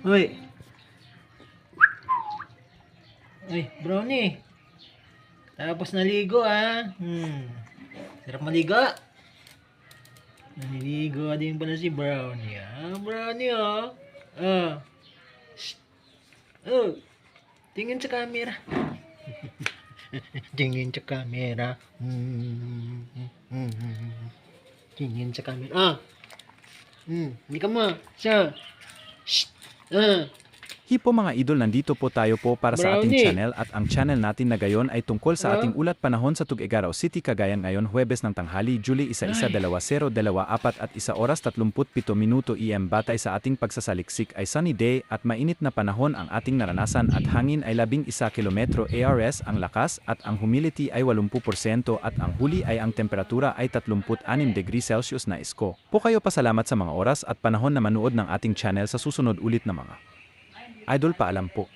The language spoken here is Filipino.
Uy. Uy, Brownie. Tapos naligo ah. Sarap maligo. Naliligo din pala si Brownie ah. Brownie oh. Oh. Shh. Oh. Tingin sa camera. Tingin sa camera. Tingin sa camera. Ah. Hindi ka mo. Siya. Shh. Ah. Hipo mga idol, nandito po tayo po para sa ating Brownie. channel at ang channel natin na gayon ay tungkol sa ating Ah. ulat panahon sa Tuguegarao City, Cagayan ngayon Huwebes ng tanghali, July 11-2024 at 1:37 EM. Batay sa ating pagsasaliksik ay sunny day at mainit na panahon ang ating naranasan at hangin ay 11 kilometro ARS ang lakas at ang humidity ay 80% at ang huli ay ang temperatura ay 36 degrees Celsius na isko. Po kayo pasalamat sa mga oras at panahon na manood ng ating channel. Sa susunod ulit na mga idol, paalam po.